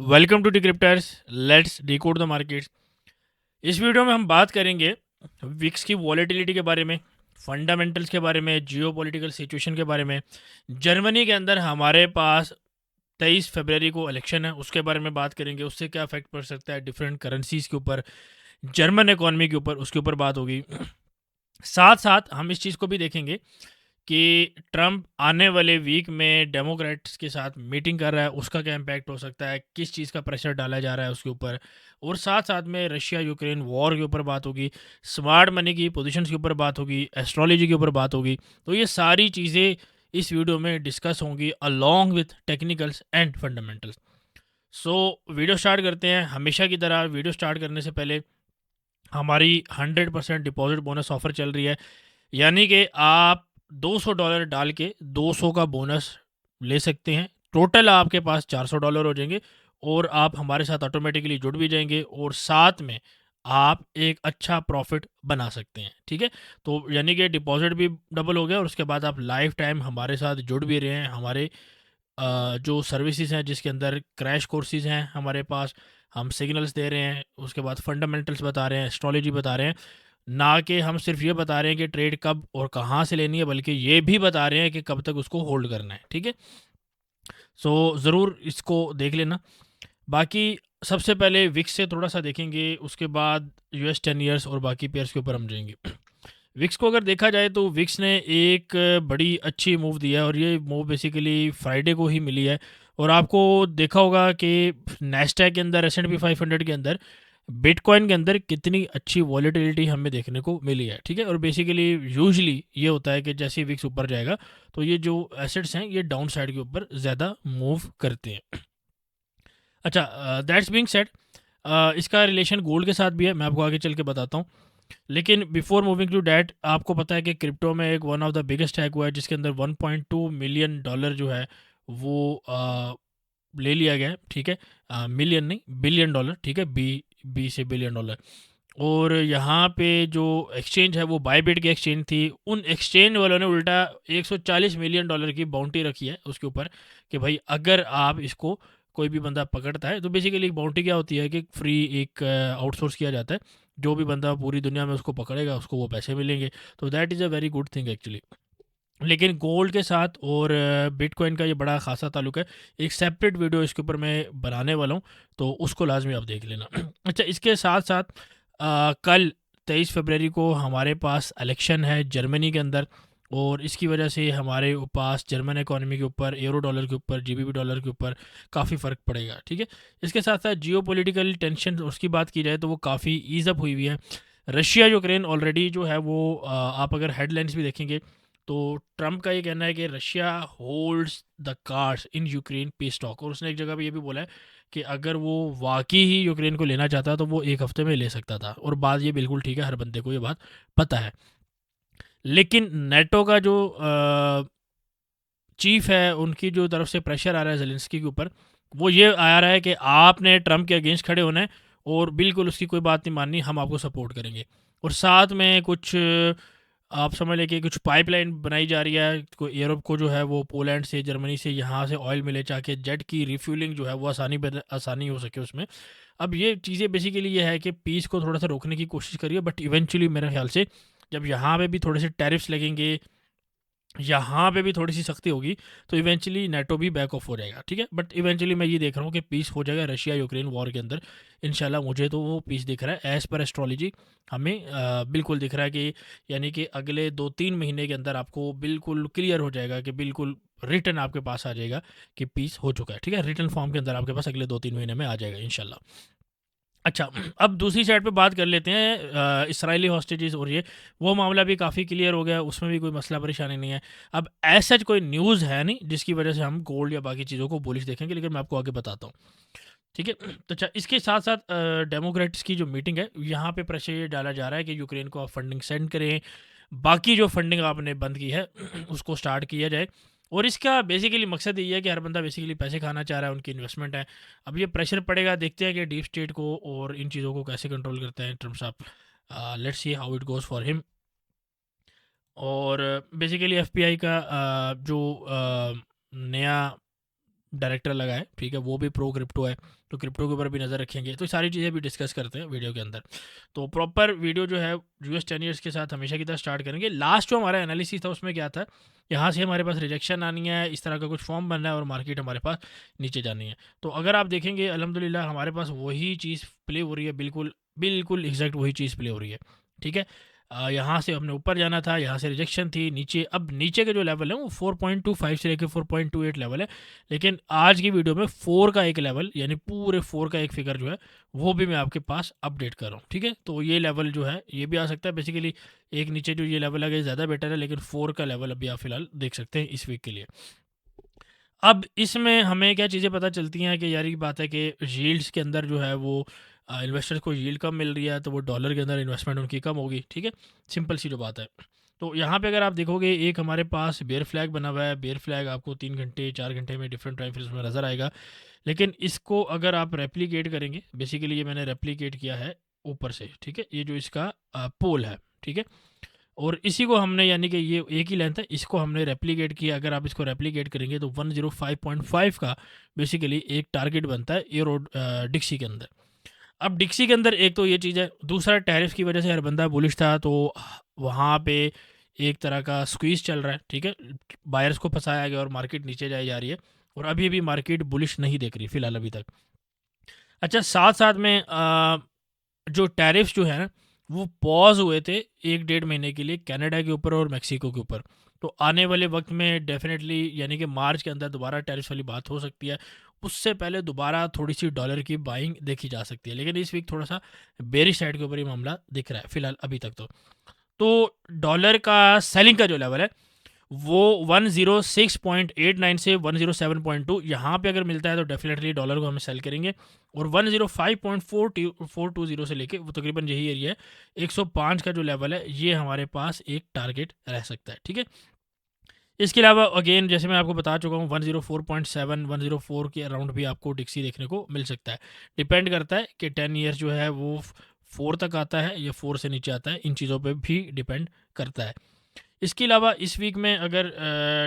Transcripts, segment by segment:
Welcome to Decrypters, let's decode the markets. इस video में हम बात करेंगे विक्स की वॉलेटिलिटी के बारे में, फंडामेंटल्स के बारे में, जियो पॉलिटिकल सिचुएशन के बारे में। जर्मनी के अंदर हमारे पास 23 फरवरी को इलेक्शन है, उसके बारे में बात करेंगे। उससे क्या इफेक्ट पड़ सकता है डिफरेंट करेंसीज के ऊपर, जर्मन इकॉनमी के ऊपर, उसके ऊपर बात होगी। साथ साथ हम इस चीज़ को भी देखेंगे कि ट्रम्प आने वाले वीक में डेमोक्रेट्स के साथ मीटिंग कर रहा है, उसका क्या इम्पैक्ट हो सकता है, किस चीज़ का प्रेशर डाला जा रहा है उसके ऊपर। और साथ साथ में रशिया यूक्रेन वॉर के ऊपर बात होगी, स्मार्ट मनी की पोजीशंस के ऊपर बात होगी, एस्ट्रोलॉजी के ऊपर बात होगी। तो ये सारी चीज़ें इस वीडियो में डिस्कस होंगी along with technicals and fundamentals. So video start करते हैं। हमेशा की तरह वीडियो स्टार्ट करने से पहले हमारी 100% डिपॉजिट बोनस ऑफर चल रही है, यानी कि आप $200 डाल के 200 का बोनस ले सकते हैं। टोटल आपके पास $400 हो जाएंगे और आप हमारे साथ ऑटोमेटिकली जुड़ भी जाएंगे और साथ में आप एक अच्छा प्रॉफिट बना सकते हैं। ठीक है, तो यानी कि डिपॉजिट भी डबल हो गया और उसके बाद आप लाइफ टाइम हमारे साथ जुड़ भी रहे हैं। हमारे जो सर्विसेज हैं जिसके अंदर क्रैश कोर्सेज हैं हमारे पास, हम सिग्नल्स दे रहे हैं, उसके बाद फंडामेंटल्स बता रहे हैं, एस्ट्रोलॉजी बता रहे हैं। ना कि हम सिर्फ ये बता रहे हैं कि ट्रेड कब और कहाँ से लेनी है, बल्कि ये भी बता रहे हैं कि कब तक उसको होल्ड करना है। ठीक है, सो ज़रूर इसको देख लेना। बाकी सबसे पहले विक्स से थोड़ा सा देखेंगे, उसके बाद US 10 ईयर्स और बाकी पेयर्स के ऊपर हम जाएंगे। विक्स को अगर देखा जाए तो विक्स ने एक बड़ी अच्छी मूव दिया है और ये मूव बेसिकली फ्राइडे को ही मिली है। और आपको देखा होगा कि नेस्डैक के अंदर, S&P 500 के अंदर, बिटकॉइन के अंदर कितनी अच्छी वॉलेटिलिटी हमें देखने को मिली है। ठीक है, और बेसिकली यूजुअली ये होता है कि जैसे ही विक्स ऊपर जाएगा तो ये जो एसेट्स हैं ये डाउन साइड के ऊपर ज़्यादा मूव करते हैं। अच्छा, दैट्स बीइंग सेड, इसका रिलेशन गोल्ड के साथ भी है, मैं आपको आगे चल के बताता हूँ। लेकिन बिफोर मूविंग टू डैट, आपको पता है कि क्रिप्टो में एक one of the biggest hack हुआ है जिसके अंदर $1.2 मिलियन जो है वो ले लिया गया है। ठीक है, मिलियन नहीं, बिलियन डॉलर। ठीक है, बी बी से बिलियन डॉलर। और यहाँ पे जो एक्सचेंज है वो बायबिट की एक्सचेंज थी। उन एक्सचेंज वालों ने उल्टा $140 मिलियन की बाउंटी रखी है उसके ऊपर कि भाई अगर आप इसको कोई भी बंदा पकड़ता है, तो बेसिकली एक बाउंटी क्या होती है कि फ्री एक आउटसोर्स किया जाता है। जो भी बंदा पूरी दुनिया में उसको पकड़ेगा उसको वो पैसे मिलेंगे। तो that is a very good thing actually. लेकिन गोल्ड के साथ और बिटकॉइन का ये बड़ा खासा ताल्लुक है। एक सेपरेट वीडियो इसके ऊपर मैं बनाने वाला हूँ, तो उसको लाजमी आप देख लेना। अच्छा, इसके साथ साथ कल 23 फरवरी को हमारे पास इलेक्शन है जर्मनी के अंदर, और इसकी वजह से हमारे पास जर्मन इकोनॉमी के ऊपर, यूरो डॉलर के ऊपर, GBP डॉलर के ऊपर काफ़ी फ़र्क पड़ेगा। ठीक है, इसके साथ साथ जियो पॉलिटिकल टेंशन उसकी बात की जाए तो वो काफ़ी ईज़ अप हुई हुई है। रशिया यूक्रेन ऑलरेडी जो है वो आप अगर हेडलाइंस भी देखेंगे तो ट्रम्प का ये कहना है कि Russia holds the cards in Ukraine piece talk. और उसने एक जगह पे ये भी बोला है कि अगर वो वाकई ही यूक्रेन को लेना चाहता तो वो एक हफ्ते में ले सकता था। और बात ये बिल्कुल ठीक है, हर बंदे को ये बात पता है। लेकिन नेटो का जो चीफ है, उनकी जो तरफ से प्रेशर आ रहा है जेलेंस्की के ऊपर, वो ये आ रहा है कि आपने ट्रम्प के अगेंस्ट खड़े होना है और बिल्कुल उसकी कोई बात नहीं माननी, हम आपको सपोर्ट करेंगे। और साथ में कुछ आप समझ लें कि कुछ पाइपलाइन बनाई जा रही है, कोई यूरोप को जो है वो पोलैंड से, जर्मनी से यहाँ से ऑयल मिले ताकि जेट की रिफ्यूलिंग जो है वो आसानी हो सके उसमें। अब ये चीज़ें बेसिकली ये है कि पीस को थोड़ा सा रोकने की कोशिश करिए, बट इवेंचुअली मेरे ख्याल से जब यहाँ पे भी थोड़े से टैरिफ्स लगेंगे, यहाँ पे भी थोड़ी सी सख्ती होगी, तो इवेंचुअली नेटो भी बैक ऑफ हो जाएगा। ठीक है, बट इवेंचुअली मैं ये देख रहा हूँ कि पीस हो जाएगा रशिया यूक्रेन वॉर के अंदर। इंशाल्लाह मुझे तो वो पीस दिख रहा है एज़ पर एस्ट्रोलॉजी। हमें बिल्कुल दिख रहा है कि यानी कि अगले 2-3 महीने के अंदर आपको बिल्कुल क्लियर हो जाएगा कि बिल्कुल रिटर्न आपके पास आ जाएगा कि पीस हो चुका है। ठीक है, रिटर्न फॉर्म के अंदर आपके पास अगले 2-3 महीने में आ जाएगा इंशाल्लाह। अच्छा, अब दूसरी साइड पे बात कर लेते हैं इसराइली हॉस्टेजेस, और ये वो मामला भी काफ़ी क्लियर हो गया, उसमें भी कोई मसला परेशानी नहीं है। अब ऐसा कोई न्यूज़ है नहीं जिसकी वजह से हम गोल्ड या बाकी चीज़ों को बुलिश देखेंगे, लेकिन मैं आपको आगे बताता हूँ। ठीक है, तो अच्छा, इसके साथ साथ डेमोक्रेट्स की जो मीटिंग है, यहाँ पे प्रेशर ये डाला जा रहा है कि यूक्रेन को आप फंडिंग सेंड करें, बाकी जो फंडिंग आपने बंद की है उसको स्टार्ट किया जाए। और इसका बेसिकली मकसद ये है कि हर बंदा बेसिकली पैसे खाना चाह रहा है, उनकी इन्वेस्टमेंट है। अब ये प्रेशर पड़ेगा, देखते हैं कि डीप स्टेट को और इन चीज़ों को कैसे कंट्रोल करते हैं ट्रम्प साहब। Let's see how it goes for him. और बेसिकली FBI का जो नया डायरेक्टर लगा है, ठीक है, वो भी प्रो क्रिप्टो है, तो क्रिप्टो के ऊपर भी नज़र रखेंगे। तो सारी चीज़ें भी डिस्कस करते हैं वीडियो के अंदर। तो प्रॉपर वीडियो जो है यूएस 10 ईयर्स के साथ हमेशा की तरह स्टार्ट करेंगे। लास्ट जो हमारा एनालिसिस था उसमें क्या था, यहाँ से हमारे पास रिजेक्शन आनी है, इस तरह का कुछ फॉर्म बनना है और मार्केट हमारे पास नीचे जानी है। तो अगर आप देखेंगे अल्हम्दुलिल्लाह हमारे पास वही चीज़ प्ले हो रही है, बिल्कुल बिल्कुल एग्जैक्ट वही चीज़ प्ले हो रही है, ठीक है। यहाँ से हमने ऊपर जाना था, यहाँ से रिजेक्शन थी, नीचे अब नीचे के जो लेवल है वो 4.25 से लेकर 4.28 लेवल है। लेकिन आज की वीडियो में 4 का एक लेवल, यानी पूरे 4 का एक फिगर जो है वो भी मैं आपके पास अपडेट कर रहा हूँ, ठीक है। तो ये लेवल जो है ये भी आ सकता है, बेसिकली एक नीचे जो ये लेवल है ज़्यादा बेटर है, लेकिन 4 का लेवल अभी आप फिलहाल देख सकते हैं इस वीक के लिए। अब इसमें हमें क्या चीज़ें पता चलती हैं कि यार ये बात है कि यील्ड्स के अंदर जो है वो इन्वेस्टर्स को यील्ड कम मिल रही है, तो वो डॉलर के अंदर इन्वेस्टमेंट उनकी कम होगी, ठीक है। सिंपल सी जो बात है। तो यहाँ पे अगर आप देखोगे एक हमारे पास बेयर फ्लैग बना हुआ है। बेयर फ्लैग आपको 3 घंटे 4 घंटे में डिफरेंट टाइम फ्रेम्स में नज़र आएगा। लेकिन इसको अगर आप रेप्लिकेट करेंगे, बेसिकली ये मैंने रेप्लिकेट किया है ऊपर से, ठीक है, ये जो इसका पोल है, ठीक है। और इसी को हमने, यानी कि ये एक ही लेंथ है, इसको हमने रेप्लिकेट किया। अगर आप इसको रेप्लिकेट करेंगे तो 105.5 का बेसिकली एक टारगेट बनता है एरो डिक्सी के अंदर। अब डिक्सी के अंदर एक तो ये चीज़ है, दूसरा टैरिफ की वजह से हर बंदा बुलिश था, तो वहाँ पे एक तरह का स्क्वीज चल रहा है, ठीक है। बायर्स को फंसाया गया और मार्केट नीचे जाई जा रही है, और अभी भी मार्केट बुलिश नहीं देख रही फिलहाल अभी तक। अच्छा, साथ साथ में जो टैरिफ्स जो है ना वो पॉज हुए थे 1-1.5 महीने के लिए कनाडा के ऊपर और मेक्सिको के ऊपर। तो आने वाले वक्त में डेफिनेटली, यानी कि मार्च के अंदर दोबारा टैरिफ्स वाली बात हो सकती है। उससे पहले दोबारा थोड़ी सी डॉलर की बाइंग देखी जा सकती है, लेकिन इस वीक थोड़ा सा बेरिश साइड के ऊपर ही मामला दिख रहा है फिलहाल अभी तक। तो डॉलर का सेलिंग का जो लेवल है वो 106.89 से 107.2 यहाँ पे अगर मिलता है तो डेफिनेटली डॉलर को हम सेल करेंगे। और 105.420 से लेके वो तकरीबन यही एरिया है, 105 का जो लेवल है ये हमारे पास एक टारगेट रह सकता है, ठीक है। इसके अलावा अगेन जैसे मैं आपको बता चुका हूँ 104.7 104 के अराउंड भी आपको डिक्सी देखने को मिल सकता है। डिपेंड करता है कि 10 ईयर्स जो है वो 4 तक आता है या 4 से नीचे आता है, इन चीज़ों पे भी डिपेंड करता है। इसके अलावा इस वीक में अगर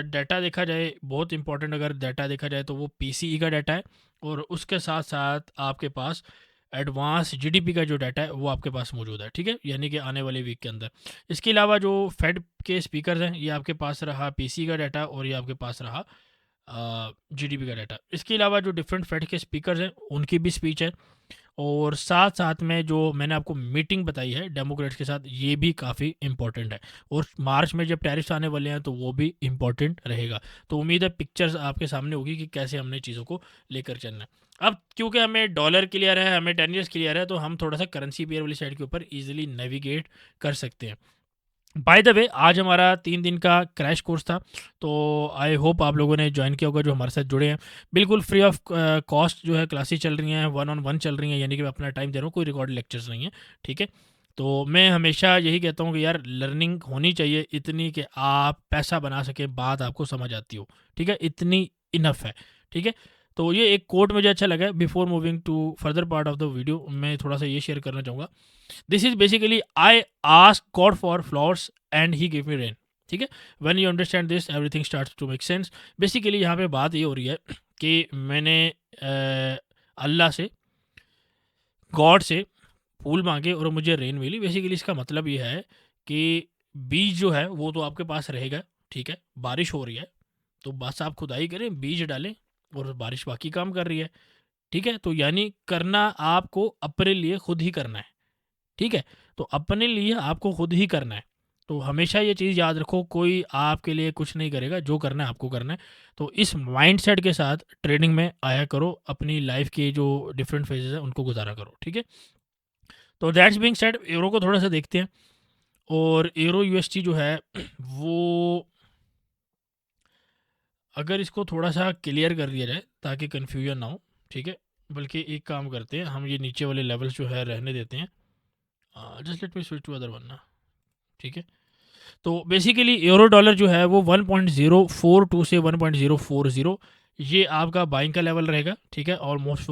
डाटा देखा जाए, बहुत इंपॉर्टेंट अगर डाटा देखा जाए तो वो पीसीई का डाटा है, और उसके साथ साथ आपके पास एडवांस जीडीपी का जो डाटा है वो आपके पास मौजूद है, ठीक है, यानी कि आने वाले वीक के अंदर। इसके अलावा जो फेड के स्पीकर्स हैं ये आपके पास रहा पीसी का डाटा, और ये आपके पास रहा जीडीपी का डाटा। इसके अलावा जो डिफरेंट फेड के स्पीकर्स हैं उनकी भी स्पीच है, और साथ साथ में जो मैंने आपको मीटिंग बताई है डेमोक्रेट्स के साथ ये भी काफ़ी इंपॉर्टेंट है। और मार्च में जब टैरिफ्स आने वाले हैं तो वो भी इंपॉर्टेंट रहेगा। तो उम्मीद है पिक्चर्स आपके सामने होगी कि कैसे हमने चीज़ों को लेकर चलना है। अब क्योंकि हमें डॉलर क्लियर है, हमें 10 ईयर्स क्लियर है, तो हम थोड़ा सा करेंसी पेयर वाली साइड के ऊपर ईजिली नेविगेट कर सकते हैं। बाय द वे आज हमारा 3 दिन का क्रैश कोर्स था, तो आई होप आप लोगों ने ज्वाइन किया होगा जो हमारे साथ जुड़े हैं। बिल्कुल फ्री ऑफ कॉस्ट जो है क्लासेस चल रही हैं, 1-on-1 चल रही हैं, यानी कि मैं अपना टाइम दे रहा हूँ, कोई रिकॉर्ड लेक्चर्स नहीं है, ठीक है। तो मैं हमेशा यही कहता हूँ कि यार लर्निंग होनी चाहिए इतनी कि आप पैसा बना सकें, बात आपको समझ आती हो, ठीक है, इतनी इनफ है, ठीक है। तो ये एक कोट मुझे अच्छा लगा। Before moving to further part of the video मैं थोड़ा सा ये शेयर करना चाहूँगा। This is basically I ask God for flowers and he give me rain, ठीक है। When you understand this everything starts to make sense. Basically यहाँ पे बात ये हो रही है कि मैंने अल्लाह से, गॉड से फूल मांगे और मुझे रेन मिली। बेसिकली इसका मतलब ये है कि बीज जो है वो तो आपके पास रहेगा, ठीक है, बारिश हो रही है तो बस आप खुदाई करें, बीज डालें, और बारिश बाकी काम कर रही है, ठीक है। तो यानी करना आपको अपने लिए खुद ही करना है, ठीक है। तो अपने लिए आपको खुद ही करना है। तो हमेशा ये चीज़ याद रखो, कोई आपके लिए कुछ नहीं करेगा, जो करना है आपको करना है। तो इस माइंडसेट के साथ ट्रेडिंग में आया करो, अपनी लाइफ के जो डिफरेंट फेजेस हैं उनको गुजारा करो, ठीक है। तो दैट्स बीइंग सेड यूरो को थोड़ा सा देखते हैं। और यूरो यूएसटी जो है वो, अगर इसको थोड़ा सा क्लियर कर दिया जाए ताकि कन्फ्यूजन ना हो, ठीक है। बल्कि एक काम करते हैं, हम ये नीचे वाले लेवल्स जो है रहने देते हैं। Just let me switch to other one ना, ठीक है। तो बेसिकली यूरो डॉलर जो है वो 1.042 से 1.040 ये आपका बाइंग का लेवल रहेगा, ठीक है। ऑलमोस्ट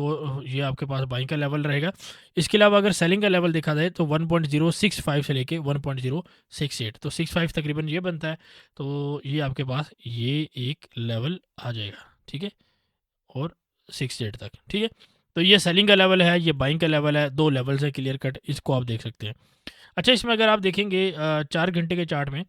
ये आपके पास बाइंग का लेवल रहेगा। इसके अलावा अगर सेलिंग का लेवल देखा जाए तो 1.065 से लेके 1.068, तो 65 तकरीबन ये बनता है। तो ये आपके पास ये एक लेवल आ जाएगा, ठीक है। और 68 तक, ठीक है। तो ये सेलिंग का लेवल है, ये बाइंग का लेवल है, 2 लेवल्स है क्लियर कट, इसको आप देख सकते हैं। अच्छा, इसमें अगर आप देखेंगे 4 घंटे के चार्ट में,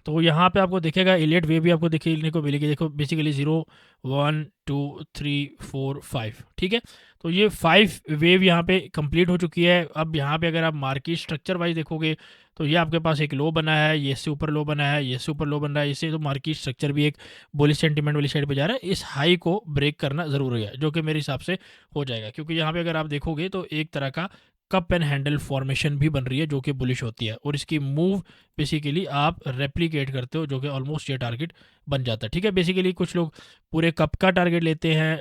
तो यहाँ पे आपको दिखेगा एलियट वेव भी आपको देखने को मिलेगी। देखो बेसिकली 0 1 2 3 4 5, ठीक है। तो ये 5 वेव यहाँ पे कंप्लीट हो चुकी है। अब यहाँ पे अगर आप मार्केट स्ट्रक्चर वाइज देखोगे तो ये आपके पास एक लो बना है, ये इससे ऊपर लो बना है, ये इससे ऊपर लो बन रहा है, इससे तो मार्केट स्ट्रक्चर भी एक बुलिश सेंटीमेंट वाली साइड पे जा रहा है। इस हाई को ब्रेक करना ज़रूरी है, जो कि मेरे हिसाब से हो जाएगा, क्योंकि यहाँ पे अगर आप देखोगे तो एक तरह का कप एंड हैंडल फॉर्मेशन भी बन रही है जो कि बुलिश होती है, और इसकी मूव बेसिकली आप रेप्लिकेट करते हो, जो कि ऑलमोस्ट ये टारगेट बन जाता है, ठीक है। बेसिकली कुछ लोग पूरे कप का टारगेट लेते हैं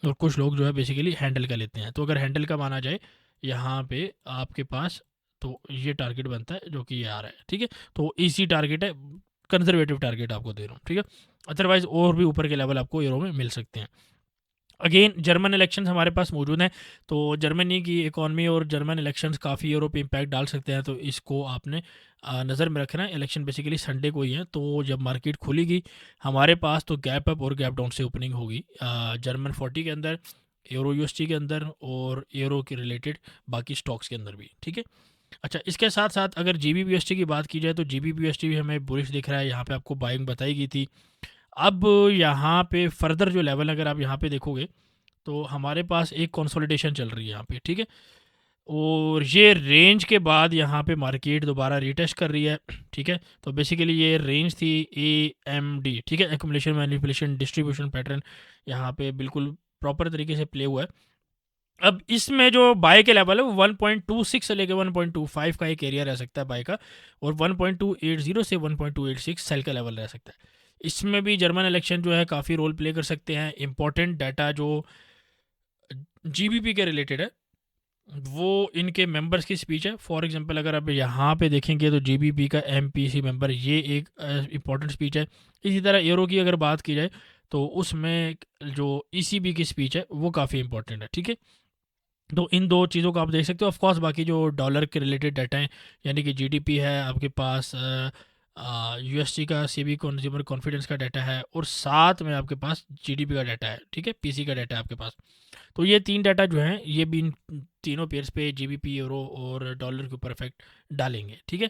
और कुछ लोग जो है बेसिकली हैंडल का लेते हैं। तो अगर हैंडल का माना जाए यहाँ पे आपके पास, तो ये टारगेट बनता है जो कि ये आ रहा है, ठीक है। तो इसी टारगेट है, कंजर्वेटिव टारगेट आपको दे रहा हूँ, ठीक है। अदरवाइज और भी ऊपर के लेवल आपको यूरो में मिल सकते हैं। अगेन जर्मन इलेक्शंस हमारे पास मौजूद हैं, तो जर्मनी की इकॉनमी और जर्मन इलेक्शंस काफ़ी यूरोप पे इम्पैक्ट डाल सकते हैं, तो इसको आपने नज़र में रखना है। इलेक्शन बेसिकली संडे को ही है, तो जब मार्केट खुलेगी हमारे पास तो गैप अप और गैप डाउन से ओपनिंग होगी जर्मन 40 के अंदर, यूरो यूएसटी के अंदर और यूरो के रिलेटेड बाकी स्टॉक्स के अंदर भी, ठीक है। अच्छा, इसके साथ साथ अगर जीबीपीएसटी की बात की जाए तो जीबीपीएसटी भी हमें बुलिश दिख रहा है। यहाँ पे आपको बाइंग बताई गई थी। अब यहाँ पे फर्दर जो लेवल अगर आप यहाँ पे देखोगे तो हमारे पास एक कंसोलिडेशन चल रही है यहाँ पे, ठीक है। और ये रेंज के बाद यहाँ पे मार्केट दोबारा रीटेस्ट कर रही है, ठीक है। तो बेसिकली ये रेंज थी AMD, ठीक है, एक्यूमुलेशन मैनिपुलेशन डिस्ट्रीब्यूशन पैटर्न, यहाँ पे बिल्कुल प्रॉपर तरीके से प्ले हुआ है। अब इसमें जो बाय के लेवल है वो 1.26 से लेकर 1.25 का एक एरिया रह सकता है बाय का, और 1.280 से 1.286 सेल का लेवल रह सकता है। इसमें भी जर्मन इलेक्शन जो है काफ़ी रोल प्ले कर सकते हैं। इंपॉर्टेंट डाटा जो जीबीपी के रिलेटेड है वो इनके मेंबर्स की स्पीच है। फॉर एग्जांपल अगर आप यहाँ पे देखेंगे तो जीबीपी का MPC मेंबर, ये एक इम्पॉर्टेंट स्पीच है। इसी तरह यूरो की अगर बात की जाए तो उसमें जो ECB की स्पीच है वो काफ़ी इंपॉर्टेंट है, ठीक है। तो इन दो चीज़ों को आप देख सकते हो। ऑफकोर्स बाकी जो डॉलर के रिलेटेड डाटा हैं, यानी कि GDP है आपके पास, USD का CB कंज्यूमर कॉन्फिडेंस का डाटा है, और साथ में आपके पास GDP का डाटा है, ठीक है, PC का डाटा है आपके पास। तो ये 3 डाटा जो हैं ये भी इन तीनों पेयर्स पे GBP, यूरो और डॉलर के ऊपर इफेक्ट डालेंगे, ठीक है।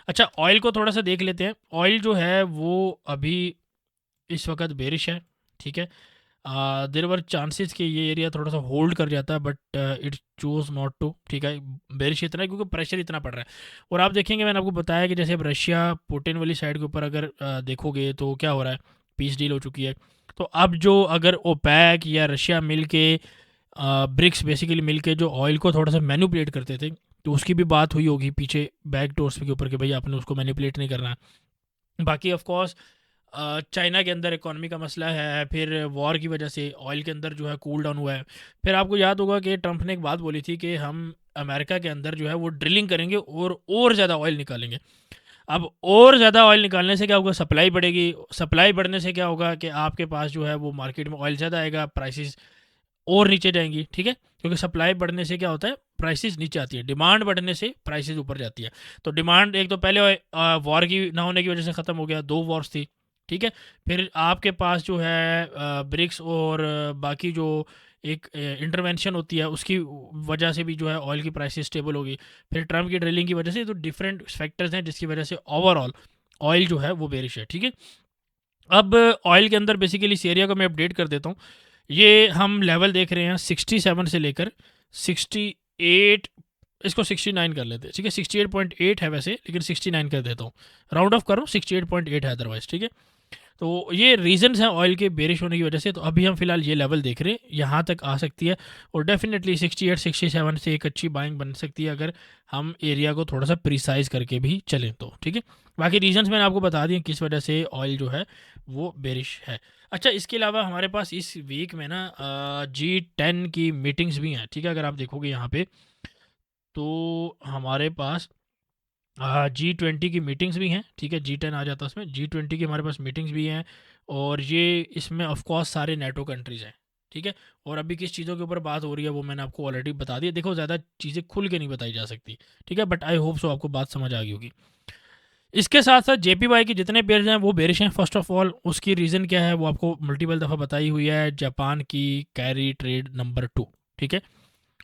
अच्छा, ऑयल को थोड़ा सा देख लेते हैं। ऑयल जो है वो अभी इस वक्त बेरिश है, ठीक है। देर वर चांसेस कि ये एरिया थोड़ा सा होल्ड कर जाता है, but it choose not to, ठीक है। बेरिश इतना है क्योंकि प्रेशर इतना पड़ रहा है। और आप देखेंगे मैंने आपको बताया कि जैसे अब रशिया पुतिन वाली साइड के ऊपर अगर देखोगे तो क्या हो रहा है, पीस डील हो चुकी है। तो अब जो अगर ओपैक या रशिया मिल के ब्रिक्स बेसिकली मिल के जो ऑयल को थोड़ा सा मैनिपुलेट करते थे, तो उसकी भी बात हुई होगी पीछे बैक डोर्स के ऊपर कि भाई आपने उसको मैनिपुलेट नहीं करना। बाकी ऑफ कोर्स चाइना के अंदर इकॉनमी का मसला है, फिर वॉर की वजह से ऑयल के अंदर जो है कूल डाउन हुआ है। फिर आपको याद होगा कि ट्रंप ने एक बात बोली थी कि हम अमेरिका के अंदर जो है वो ड्रिलिंग करेंगे और ज़्यादा ऑयल निकालेंगे। अब और ज़्यादा ऑयल निकालने से क्या होगा, सप्लाई बढ़ेगी। सप्लाई बढ़ने से क्या होगा कि आपके पास जो है वो मार्केट में ऑयल ज़्यादा आएगा, प्राइसेस और नीचे जाएंगी, ठीक है। क्योंकि सप्लाई बढ़ने से क्या होता है, प्राइसेस नीचे आती है, डिमांड बढ़ने से प्राइसेस ऊपर जाती है। तो डिमांड एक तो पहले वॉर की ना होने की वजह से ख़त्म हो गया, 2 वॉर्स थी, ठीक है। फिर आपके पास जो है ब्रिक्स और बाकी जो एक इंटरवेंशन होती है उसकी वजह से भी जो है ऑयल की प्राइसेस स्टेबल होगी। फिर ट्रम्प की ड्रिलिंग की वजह से, तो डिफरेंट फैक्टर्स हैं जिसकी वजह से ओवरऑल ऑयल जो है वो बेरिश है, ठीक है। अब ऑयल के अंदर बेसिकली इस एरिया को मैं अपडेट कर देता हूँ। ये हम लेवल देख रहे हैं 67 से लेकर 68, इसको 69 कर लेते हैं, ठीक है। 68.8 है वैसे, लेकिन 69 कर देता हूँ, राउंड ऑफ कर रहा हूँ, 68.8 है अदरवाइज, ठीक है। तो ये रीजंस हैं ऑयल के बेरिश होने की वजह से। तो अभी हम फिलहाल ये लेवल देख रहे हैं, यहाँ तक आ सकती है, और डेफिनेटली 68 67 से एक अच्छी बाइंग बन सकती है अगर हम एरिया को थोड़ा सा प्रिसाइज करके भी चलें तो, ठीक है। बाकी रीजंस मैंने आपको बता दिए किस वजह से ऑयल जो है वो बेरिश है। अच्छा, इसके अलावा हमारे पास इस वीक में ना G10 की मीटिंग्स भी हैं, ठीक है। अगर आप देखोगे यहाँ पे तो हमारे पास G20 की मीटिंग्स भी हैं, ठीक है। G10 आ जाता है उसमें, G20 की हमारे पास मीटिंग्स भी हैं, और ये इसमें ऑफ कोर्स सारे नेटो कंट्रीज़ हैं, ठीक है। और अभी किस चीज़ों के ऊपर बात हो रही है वो मैंने आपको ऑलरेडी बता दिया। देखो ज़्यादा चीज़ें खुल के नहीं बताई जा सकती, ठीक है, बट आई होप सो आपको बात समझ आ गई होगी। इसके साथ साथ जेपीवाई के जितने पेयर्स हैं वो बेरिश हैं। फर्स्ट ऑफ ऑल उसकी रीज़न क्या है वो आपको मल्टीपल दफ़ा बताई हुई है, जापान की कैरी ट्रेड नंबर 2, ठीक है।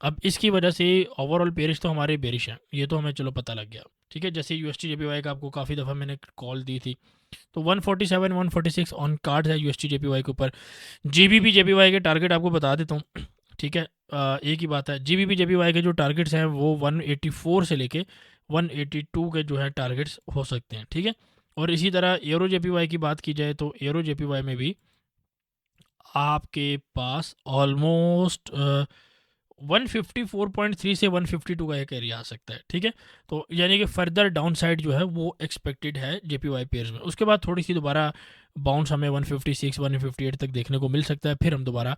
अब इसकी वजह से ओवरऑल बेरिश तो हमारे बेरिश हैं, ये तो हमें चलो पता लग गया, ठीक है। जैसे यूएसटी जेपीवाई का आपको काफ़ी दफ़ा मैंने कॉल दी थी, तो 147 146 ऑन कार्ड है यूएसटी जेपीवाई के ऊपर। जीबीपी जेपीवाई के टारगेट आपको बता देता हूँ, ठीक है। एक ही बात है, जीबीपी जेपीवाई के जो टारगेट्स हैं वो 184 से लेके 182 के जो है टारगेट्स हो सकते हैं, ठीक है। और इसी तरह एरो जेपीवाई की बात की जाए तो एरो जेपीवाई में भी आपके पास ऑलमोस्ट 154.3 से 152 का एक एरिया आ सकता है, ठीक है। तो यानी कि फर्दर डाउन साइड जो है वो एक्सपेक्टेड है जेपीवाई पेयर्स में। उसके बाद थोड़ी सी दोबारा बाउंस हमें 156 158 तक देखने को मिल सकता है, फिर हम दोबारा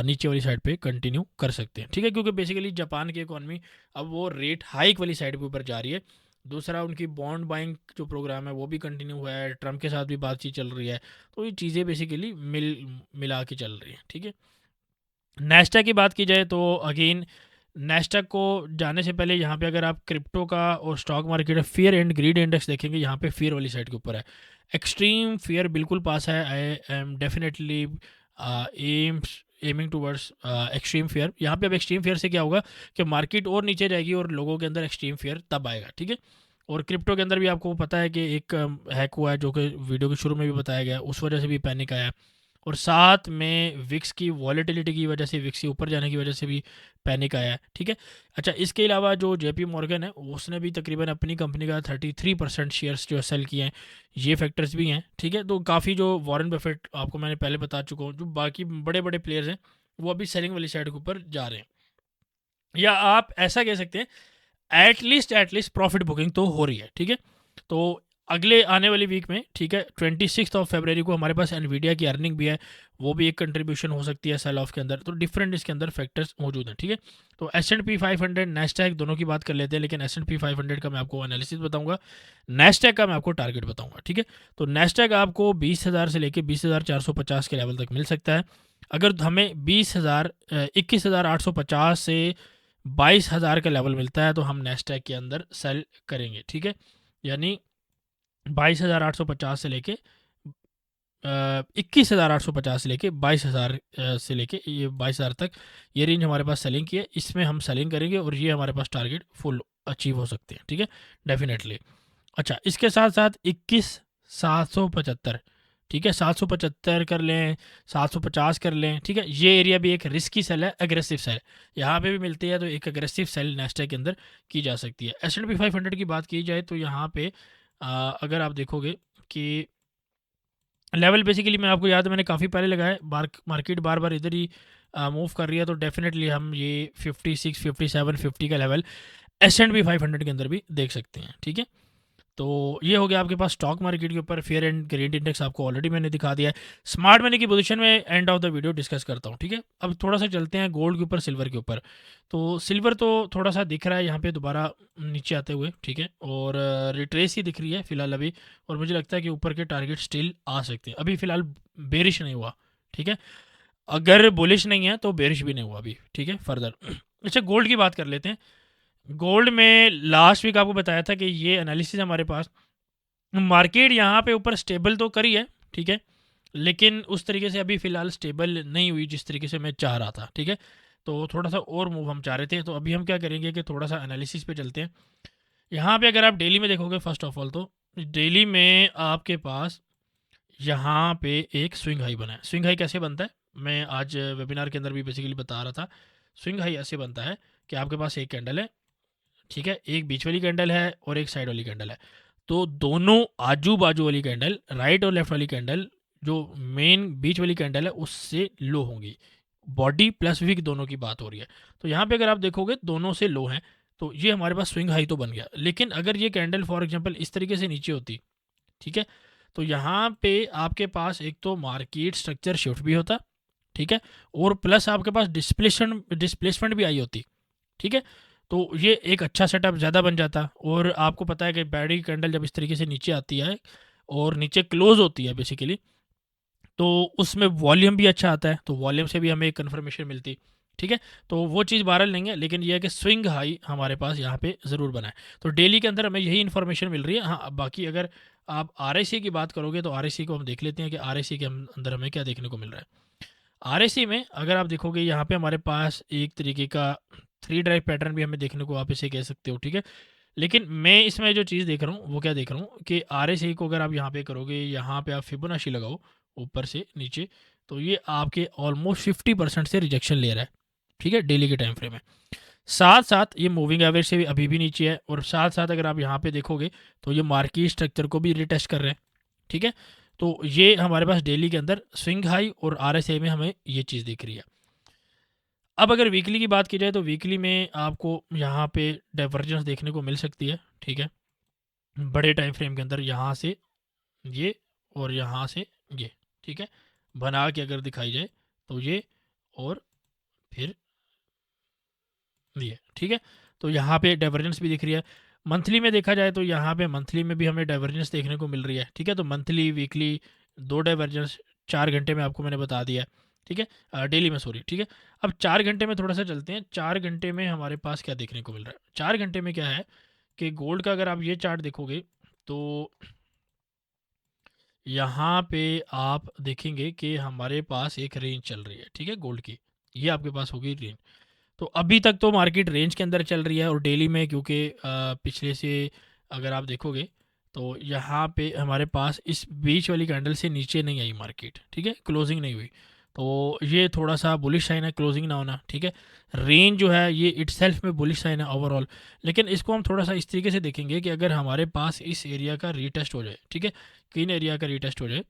नीचे वाली साइड पे कंटिन्यू कर सकते हैं, ठीक है। क्योंकि बेसिकली जापान की इकॉनमी अब वो रेट हाइक वाली साइड के ऊपर जा रही है। दूसरा उनकी बॉन्ड बाइंग जो प्रोग्राम है वो भी कंटिन्यू हुआ है, ट्रम्प के साथ भी बातचीत चल रही है, तो ये चीज़ें बेसिकली मिला के चल रही हैं, ठीक है। नेस्डैक की बात की जाए तो अगेन नेस्डैक को जाने से पहले यहाँ पे अगर आप क्रिप्टो का और स्टॉक मार्केट है फियर एंड ग्रीड इंडेक्स देखेंगे, यहाँ पे फियर वाली साइड के ऊपर है, एक्सट्रीम फियर बिल्कुल पास है। I am definitely aiming towards extreme fear. यहाँ पे अब एक्सट्रीम फियर से क्या होगा कि मार्केट और नीचे जाएगी और लोगों के अंदर एक्सट्रीम फियर तब आएगा, ठीक है। और क्रिप्टो के अंदर भी आपको पता है कि एक हैक हुआ है जो कि वीडियो के शुरू में भी बताया गया है, उस वजह से भी पैनिक आया है। और साथ में विक्स की वॉलेटिलिटी की वजह से, विक्स के ऊपर जाने की वजह से भी पैनिक आया है, ठीक है। अच्छा, इसके अलावा जो जेपी मॉर्गन है उसने भी तकरीबन अपनी कंपनी का 33% शेयर्स जो सेल किए हैं, ये फैक्टर्स भी हैं, ठीक है। तो काफ़ी जो वॉरेन बफेट आपको मैंने पहले बता चुका हूँ, जो बाकी बड़े बड़े प्लेयर्स हैं वो अभी सेलिंग वाली साइड के ऊपर जा रहे हैं। या आप ऐसा कह सकते हैं एटलीस्ट प्रॉफिट बुकिंग तो हो रही है, ठीक है। तो अगले आने वाली वीक में, ठीक है, 26 फरवरी को हमारे पास एनवीडिया की अर्निंग भी है, वो भी एक कंट्रीब्यूशन हो सकती है सेल ऑफ के अंदर। तो डिफरेंट इसके अंदर फैक्टर्स मौजूद हैं, ठीक है। तो S&P 500 नेस्टैक दोनों की बात कर लेते हैं, लेकिन S&P 500 का मैं आपको एनालिसिस बताऊंगा, नेस्टैक का मैं आपको टारगेट बताऊंगा, ठीक है। तो नेस्टैक आपको 20,000 से लेकर 20,450 के लेवल तक मिल सकता है। अगर हमें 21,850 से 22,000 का लेवल मिलता है तो हम नेस्टैक के अंदर सेल करेंगे, ठीक है। यानी 22,850 से लेके 21,850 से लेके 22,000 से लेके ये 22,000 तक, ये रेंज हमारे पास सेलिंग की है, इसमें हम सेलिंग करेंगे और ये हमारे पास टारगेट फुल अचीव हो सकते हैं, ठीक है, डेफिनेटली। अच्छा, इसके साथ साथ 21,775, ठीक है, 775 कर लें, 750 कर लें, ठीक है। ये एरिया भी एक रिस्की सेल है, एग्रेसिव सेल यहाँ पे भी मिलती है, तो एक एग्रेसिव सेल नेस्टैक के अंदर की जा सकती है। S&P 500 की बात की जाए तो यहाँ पे अगर आप देखोगे कि लेवल बेसिकली मैं आपको याद है मैंने काफ़ी पहले लगाया, मार्केट बार बार इधर ही मूव कर रही है, तो डेफिनेटली हम ये 56 57 50 का लेवल S&P 500 के अंदर भी देख सकते हैं, ठीक है। तो ये हो गया आपके पास स्टॉक मार्केट के ऊपर। फेयर एंड ग्रेड इंडेक्स आपको ऑलरेडी मैंने दिखा दिया है। स्मार्ट मनी की पोजीशन में end of the video discuss करता हूँ, ठीक है। अब थोड़ा सा चलते हैं गोल्ड के ऊपर, सिल्वर के ऊपर। तो सिल्वर तो थोड़ा सा दिख रहा है यहाँ पे दोबारा नीचे आते हुए, ठीक है, और रिट्रेस ही दिख रही है फिलहाल अभी, और मुझे लगता है कि ऊपर के टारगेट स्टिल आ सकते हैं। अभी फिलहाल बेरिश नहीं हुआ, ठीक है, अगर बुलिश नहीं है तो बेरिश भी नहीं हुआ अभी, ठीक है, फर्दर। अच्छा, गोल्ड की बात कर लेते हैं। गोल्ड में लास्ट वीक आपको बताया था कि ये एनालिसिस हमारे पास, मार्केट यहाँ पे ऊपर स्टेबल तो करी है, ठीक है, लेकिन उस तरीके से अभी फ़िलहाल स्टेबल नहीं हुई जिस तरीके से मैं चाह रहा था, ठीक है। तो थोड़ा सा और मूव हम चाह रहे थे, तो अभी हम क्या करेंगे कि थोड़ा सा एनालिसिस पे चलते हैं। यहाँ पे अगर आप डेली में देखोगे फर्स्ट ऑफ ऑल, तो डेली में आपके पास यहाँ पे एक स्विंग हाई बना है। स्विंग हाई कैसे बनता है, मैं आज वेबिनार के अंदर भी बेसिकली बता रहा था। स्विंग हाई ऐसे बनता है कि आपके पास एक कैंडल है, ठीक है, एक बीच वाली कैंडल है और एक साइड वाली कैंडल है। तो दोनों आजू बाजू वाली कैंडल, राइट और लेफ्ट वाली कैंडल, जो मेन बीच वाली कैंडल है उससे लो होंगी। बॉडी प्लस विक दोनों की बात हो रही है। तो यहाँ पे अगर आप देखोगे दोनों से लो हैं, तो ये हमारे पास स्विंग हाई तो बन गया। लेकिन अगर ये कैंडल फॉर एग्जांपल इस तरीके से नीचे होती, ठीक है, तो यहाँ पे आपके पास एक तो मार्केट स्ट्रक्चर शिफ्ट भी होता, ठीक है, और प्लस आपके पास डिस्प्लेसमेंट भी आई होती, ठीक है। तो ये एक अच्छा सेटअप ज़्यादा बन जाता। और आपको पता है कि बैडी कैंडल जब इस तरीके से नीचे आती है और नीचे क्लोज होती है बेसिकली, तो उसमें वॉल्यूम भी अच्छा आता है, तो वॉल्यूम से भी हमें एक कन्फर्मेशन मिलती, ठीक है। तो वो चीज़ बहरहाल नहीं है, लेकिन ये है कि स्विंग हाई हमारे पास यहाँ पे ज़रूर बना है। तो डेली के अंदर हमें यही इन्फॉर्मेशन मिल रही है। हाँ, अब बाकी अगर आप आरएससी की बात करोगे तो आरएससी को हम देख लेते हैं कि आरएससी के अंदर हमें क्या देखने को मिल रहा है। आरएससी में अगर आप देखोगे यहाँ पे हमारे पास एक तरीके का 3 ड्राइव पैटर्न भी हमें देखने को आप इसे कह सकते हो, ठीक है। लेकिन मैं इसमें जो चीज़ देख रहा हूँ वो क्या देख रहा हूँ कि आरएससी को अगर आप यहाँ पे करोगे, यहाँ पे आप फिबोनाची लगाओ ऊपर से नीचे, तो ये आपके ऑलमोस्ट 50% से रिजेक्शन ले रहा है, ठीक है, डेली के टाइम फ्रेम में। साथ साथ ये मूविंग एवरेज से भी अभी भी नीचे है, और साथ साथ अगर आप यहाँ पे देखोगे तो ये मार्केट स्ट्रक्चर को भी रिटेस्ट कर रहे हैं, ठीक है। तो ये हमारे पास डेली के अंदर स्विंग हाई और आरएसआई में हमें ये चीज़ दिख रही है। अब अगर वीकली की बात की जाए तो वीकली में आपको यहाँ पे डाइवर्जेंस देखने को मिल सकती है, ठीक है, बड़े टाइम फ्रेम के अंदर, यहाँ से ये और यहाँ से ये, ठीक है, बना के अगर दिखाई जाए तो ये और फिर ये, ठीक है। तो यहाँ पे डाइवर्जेंस भी दिख रही है। मंथली में देखा जाए तो यहाँ पे मंथली में भी हमें डाइवर्जेंस देखने को मिल रही है, ठीक है। तो मंथली वीकली 2 डाइवर्जेंस 4 घंटे में आपको मैंने बता दिया है, ठीक है, डेली में, सॉरी, ठीक है। अब 4 घंटे में थोड़ा सा चलते हैं। 4 घंटे में हमारे पास क्या देखने को मिल रहा है। 4 घंटे में क्या है कि गोल्ड का अगर आप ये चार्ट देखोगे तो यहाँ पे आप देखेंगे कि हमारे पास एक रेंज चल रही है, ठीक है, गोल्ड की, ये आपके पास होगी रेंज। तो अभी तक तो मार्केट रेंज के अंदर चल रही है, और डेली में क्योंकि पिछले से अगर आप देखोगे तो यहाँ पे हमारे पास इस बीच वाली कैंडल से नीचे नहीं आई मार्केट, ठीक है, क्लोजिंग नहीं हुई। तो ये थोड़ा सा बुलिश साइन है, क्लोजिंग ना होना, ठीक है। रेंज जो है ये इटसेल्फ में बुलिश साइन है ओवरऑल। लेकिन इसको हम थोड़ा सा इस तरीके से देखेंगे कि अगर हमारे पास इस एरिया का रीटेस्ट हो जाए, ठीक है, किन एरिया का रीटेस्ट हो जाए।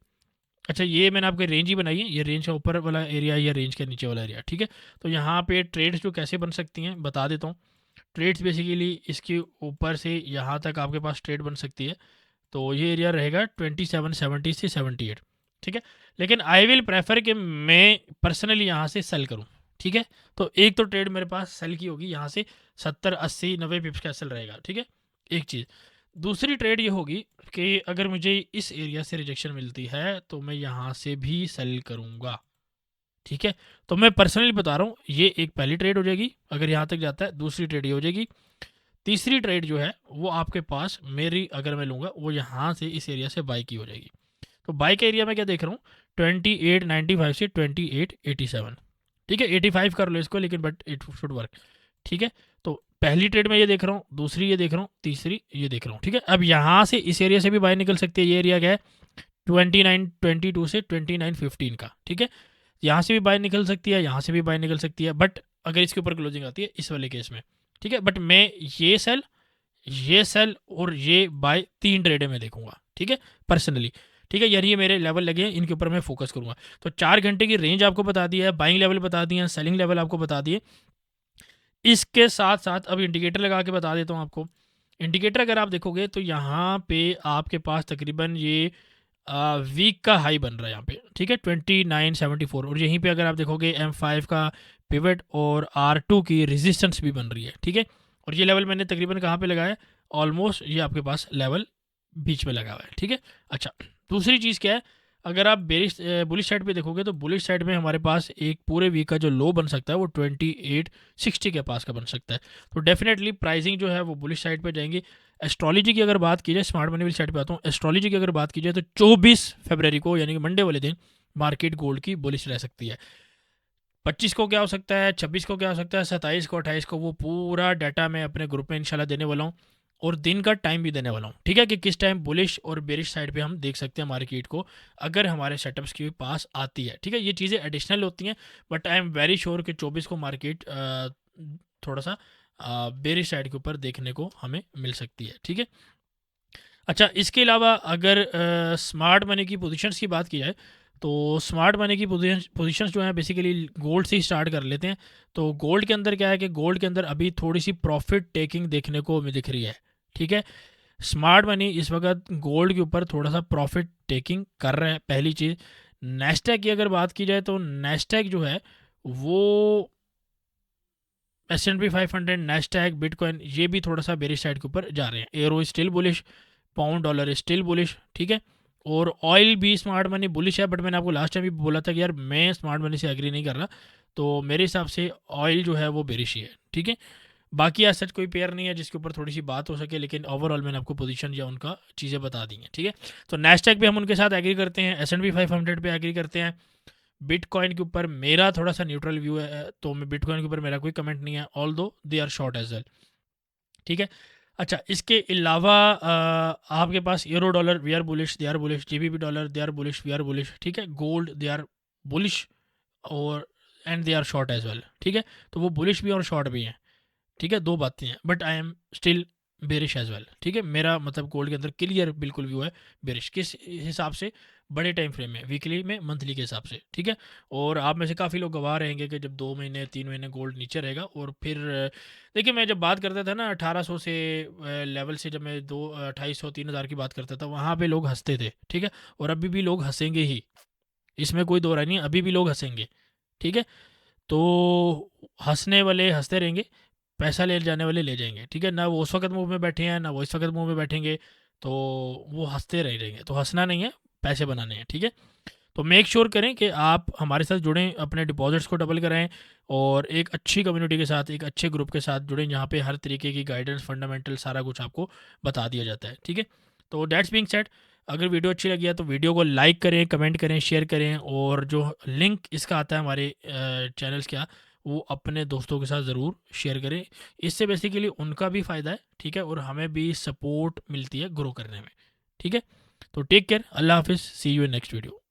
अच्छा, ये मैंने आपको रेंज ही बनाई है, ये रेंज का ऊपर वाला एरिया या रेंज के नीचे वाला एरिया, ठीक है। तो यहाँ पे ट्रेड्स जो कैसे बन सकती हैं बता देता हूँ। ट्रेड्स बेसिकली इसके ऊपर से यहाँ तक आपके पास ट्रेड बन सकती है। तो ये एरिया रहेगा 2770 से 78, ठीक है। लेकिन आई विल प्रेफर कि मैं पर्सनली यहाँ से सेल करूँ, ठीक है। तो एक तो ट्रेड मेरे पास सेल की होगी, यहाँ से 70 80 90 पिप्स का सेल रहेगा, ठीक है, एक चीज़। दूसरी ट्रेड ये होगी कि अगर मुझे इस एरिया से रिजेक्शन मिलती है तो मैं यहाँ से भी सेल करूँगा, ठीक है। तो मैं पर्सनली बता रहा हूँ, ये एक पहली ट्रेड हो जाएगी अगर यहाँ तक जाता है। दूसरी ट्रेड ये हो जाएगी। तीसरी ट्रेड जो है वो आपके पास मेरी अगर मैं लूँगा वो यहाँ से इस एरिया से बाई की हो जाएगी। तो बाई का एरिया में क्या देख रहा हूँ, 2895 से 2887, ठीक है। 85 कर लो इसको, लेकिन बट इट शुड वर्क, ठीक है। तो पहली ट्रेड में ये देख रहा हूँ, दूसरी ये देख रहा हूँ, तीसरी ये देख रहा हूँ, ठीक है। अब यहाँ से इस एरिया से भी बाय निकल सकती है। ये एरिया क्या है, 2922 से 2915 का, ठीक है। यहाँ से भी बाय निकल सकती है, यहाँ से भी बाय निकल सकती है, बट अगर इसके ऊपर क्लोजिंग आती है इस वाले केस में, ठीक है। बट मैं ये सेल और ये बाय 3 ट्रेडे में देखूंगा, ठीक है, पर्सनली, ठीक है। यानी ये मेरे लेवल लगे हैं, इनके ऊपर मैं फोकस करूंगा। तो 4 घंटे की रेंज आपको बता दिया है, बाइंग लेवल बता दिए हैं, सेलिंग लेवल आपको बता दिए। इसके साथ साथ अब इंडिकेटर लगा के बता देता हूँ आपको। इंडिकेटर अगर आप देखोगे तो यहाँ पे आपके पास तकरीबन ये वीक का हाई बन रहा है यहाँ पे, ठीक है, 2974। और यहीं पे अगर आप देखोगे M5 का पिवट और R2 की रेजिस्टेंस भी बन रही है, ठीक है। और ये लेवल मैंने तकरीबन कहाँ पे लगाया है, ऑलमोस्ट ये आपके पास लेवल बीच में लगा हुआ है, ठीक है। अच्छा, दूसरी चीज़ क्या है, अगर आप बेरिश बुलिश साइड पे देखोगे तो बुलिश साइड में हमारे पास एक पूरे वीक का जो लो बन सकता है वो 2860 के पास का बन सकता है। तो डेफिनेटली प्राइसिंग जो है वो बुलिश साइड पे जाएंगी। एस्ट्रोलॉजी की अगर बात की जाए, स्मार्ट मनी वाली साइड पे आता हूँ, एस्ट्रोलॉजी की अगर बात की जाए तो 24 फरवरी को यानी कि मंडे वाले दिन मार्केट गोल्ड की बुलिश रह सकती है। 25 को क्या हो सकता है, 26 को क्या हो सकता है, 27 को, 28 को, वो पूरा डाटा मैं अपने ग्रुप में इंशाल्लाह देने वाला हूँ, और दिन का टाइम भी देने वाला हूँ, ठीक है, कि किस टाइम बुलिश और बेरिश साइड पे हम देख सकते हैं मार्केट को अगर हमारे सेटअप्स के पास आती है, ठीक है। ये चीज़ें एडिशनल होती हैं, but I am very sure कि 24 को मार्केट थोड़ा सा बेरिश साइड के ऊपर देखने को हमें मिल सकती है, ठीक है। अच्छा, इसके अलावा अगर स्मार्ट मनी की पोजीशंस की बात की जाए तो स्मार्ट मनी की पोजीशंस जो हैं बेसिकली गोल्ड से ही स्टार्ट कर लेते हैं। तो गोल्ड के अंदर क्या है कि गोल्ड के अंदर अभी थोड़ी सी प्रॉफिट टेकिंग देखने को दिख रही है, ठीक है। स्मार्ट मनी इस वक्त गोल्ड के ऊपर थोड़ा सा प्रॉफिट टेकिंग कर रहा है, पहली चीज़। नेस्टैक की अगर बात की जाए तो नेस्टैक जो है वो S&P 500, नेस्टैक, बिटकॉइन, ये भी थोड़ा सा बेरिश साइड के ऊपर जा रहे हैं। Arrow still bullish, pound dollar still bullish, ठीक है। और ऑयल भी स्मार्ट मनी बुलिश है, बट मैंने आपको लास्ट टाइम भी बोला था कि यार मैं स्मार्ट मनी से एग्री नहीं कर रहा, तो मेरे हिसाब से ऑयल जो है वो बेरिश ही है, ठीक है। बाकी आज सच कोई पेयर नहीं है जिसके ऊपर थोड़ी सी बात हो सके, लेकिन ओवरऑल मैंने आपको पोजीशन या उनका चीज़ें बता दी हैं, ठीक है। तो नैस्डैक पे हम उनके साथ एग्री करते हैं, S&P 500 पे एग्री करते हैं। बिटकॉइन के ऊपर मेरा थोड़ा सा न्यूट्रल व्यू है, तो मैं बिटकॉइन के ऊपर मेरा कोई कमेंट नहीं है, although they are short as well, ठीक है। अच्छा, इसके अलावा आपके पास euro dollar we are bullish, they are bullish, GBP dollar they are bullish, we are bullish, ठीक है। गोल्ड दे आर बुलिश और and they are short as well, ठीक है। तो वो बुलिश भी और शॉर्ट भी हैं, ठीक है, दो बातें हैं, but I am still bearish as well, ठीक है। मेरा मतलब गोल्ड के अंदर क्लियर बिल्कुल व्यू है बेरिश, किस हिसाब से, बड़े टाइम फ्रेम में, वीकली में, मंथली के हिसाब से, ठीक है। और आप में से काफ़ी लोग गवाह रहेंगे कि जब 2 महीने 3 महीने गोल्ड नीचे रहेगा, और फिर देखिए मैं जब बात करता था ना 1800 से लेवल से, जब मैं 2800 3000 की बात करता था, वहाँ पे लोग हंसते थे, ठीक है। और अभी भी लोग हंसेंगे ही, इसमें कोई दो राय नहीं है, अभी भी लोग हंसेंगे, ठीक है। तो हंसने वाले हंसते रहेंगे, पैसा ले जाने वाले ले जाएंगे, ठीक है। ना वो उस वक्त मुंह में बैठे हैं, ना वो इस वक्त मुंह में बैठेंगे, तो वो हंसते रह रहेंगे। तो हंसना नहीं है, पैसे बनाने हैं, ठीक है। तो मेक श्योर करें कि आप हमारे साथ जुड़ें, अपने डिपॉजिट्स को डबल कराएं, और एक अच्छी कम्युनिटी के साथ, एक अच्छे ग्रुप के साथ जुड़ें, जहाँ पे हर तरीके की गाइडेंस, फंडामेंटल सारा कुछ आपको बता दिया जाता है, ठीक है। तो दैट्स बीइंग सेड, अगर वीडियो अच्छी लगी है तो वीडियो को लाइक करें, कमेंट करें, शेयर करें, और जो लिंक इसका आता है हमारे चैनल्स का, वो अपने दोस्तों के साथ ज़रूर शेयर करें। इससे बेसिकली उनका भी फ़ायदा है, ठीक है, और हमें भी सपोर्ट मिलती है ग्रो करने में, ठीक है। तो टेक केयर, अल्लाह हाफिज़, सी यू इन नेक्स्ट वीडियो।